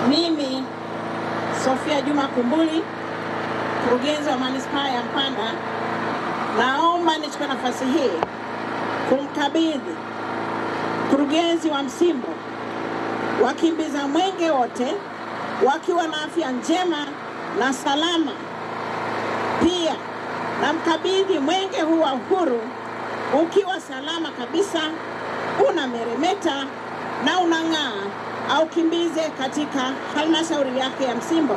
Mimi Sofia Juma Kumbuli, mkurugenzi wa manispaa ya Mpanda, naomba nichukue nafasi hii kumkabidhi mkurugenzi wa Msimbo wakimbiza mwenge wote wakiwa na afya njema na salama. Pia namkabidhi mwenge huu wa uhuru ukiwa salama kabisa, unameremeta na unang'aa, au kimbize katika halmashauri yake ya Msimbo,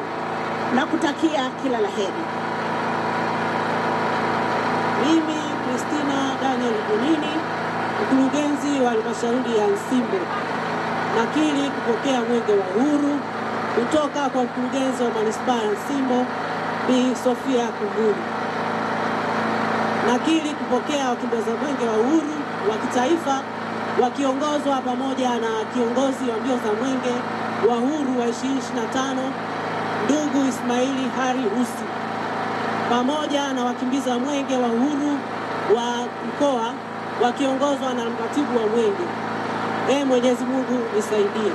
na kutakia kila laheri. Mimi Christina Daniel Bunini, mkurugenzi wa halmashauri ya Msimbo, nakiri kupokea mwenge wa uhuru kutoka kwa mkurugenzi wa manispaa ya Msimbo Bi Sofia Kumbuli. Nakiri kupokea wakimbiza mwenge wa uhuru wa kitaifa wakiongozwa pamoja na kiongozi wa mbio za mwenge wa uhuru wa 2025 ndugu Ismaili Hari Usi, pamoja na wakimbiza mwenge wa uhuru wa mkoa wakiongozwa na mratibu wa mwenge. Mwenyezi Mungu nisaidie.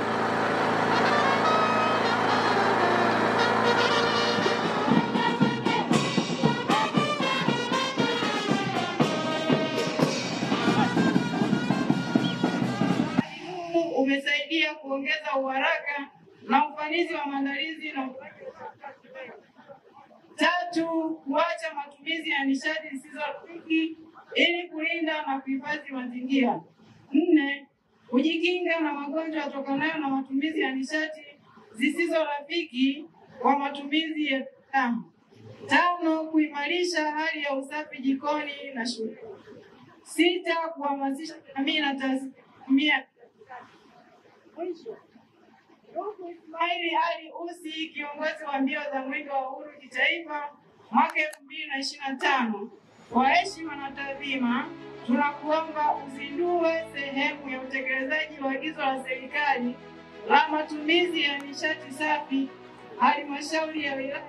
Umesaidia kuongeza uharaka na ufanisi wa maandalizi na tatu, kuacha matumizi ya nishati zisizo rafiki ili kulinda na kuhifadhi mazingira. 4, kujikinga na magonjwa yatokanayo na matumizi ya nishati zisizo rafiki kwa matumizi ya damu. 5, kuimarisha hali ya usafi jikoni na shule. 6, kuhamasisha jamii na taasisi. Ndugu Ismaili Hari Usi, kiongozi wa mbio za mwenge wa uhuru kitaifa mwaka 2025, kwa heshima na taadhima tunakuomba uzindue sehemu ya utekelezaji wa agizo la serikali la matumizi ya nishati safi halmashauri ya wilaya.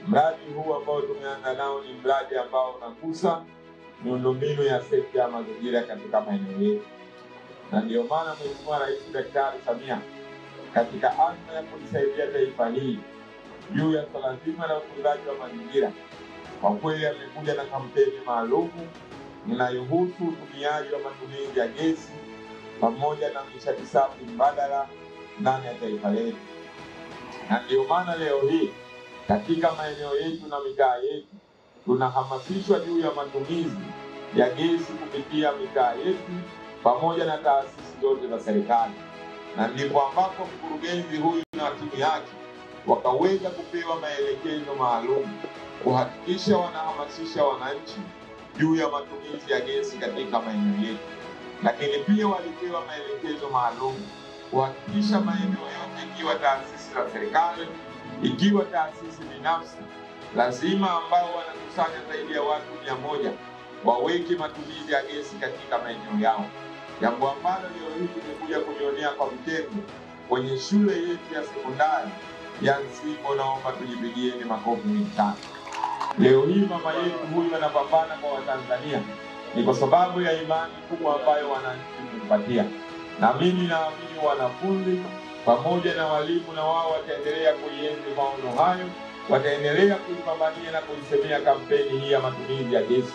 Mradi huu ambao tumeanza nao ni mradi ambao unagusa miundombinu ya sekta ya mazingira katika maeneo yetu, na ndio maana Mheshimiwa Rais Daktari Samia katika azma ya kulisaidia taifa hili juu ya swala zima la utunzaji wa mazingira, kwa kweli amekuja na kampeni maalum inayohusu utumiaji wa matumizi ya gesi pamoja na nishati safi mbadala ndani ya taifa letu. Na ndio maana leo hii katika maeneo yetu na mitaa yetu tunahamasishwa juu ya matumizi ya gesi kupitia mitaa yetu pamoja na taasisi zote za serikali, na ndipo ambapo mkurugenzi huyu na timu yake wakaweza kupewa maelekezo maalum kuhakikisha wanahamasisha wananchi juu ya matumizi ya gesi katika maeneo yetu. Lakini pia walipewa maelekezo maalum kuhakikisha maeneo yote, ikiwa taasisi za serikali, ikiwa taasisi binafsi, lazima ambao wanakusanya zaidi ya watu 100 waweke matumizi ya gesi katika maeneo yao, jambo ambalo leo hii tumekuja kujionea kwa vitendo kwenye shule yetu ya sekondari ya Msimbo. Naomba tujipigieni makofi mengi sana. Leo hii mama yetu huyu anapambana kwa Watanzania ni kwa sababu ya imani kubwa ambayo wananchi wamempatia, na mimi naamini wanafunzi pamoja na walimu na wao wataendelea kuienzi maono hayo wataendelea kuipambania na kuisemea kampeni hii ya matumizi ya gesi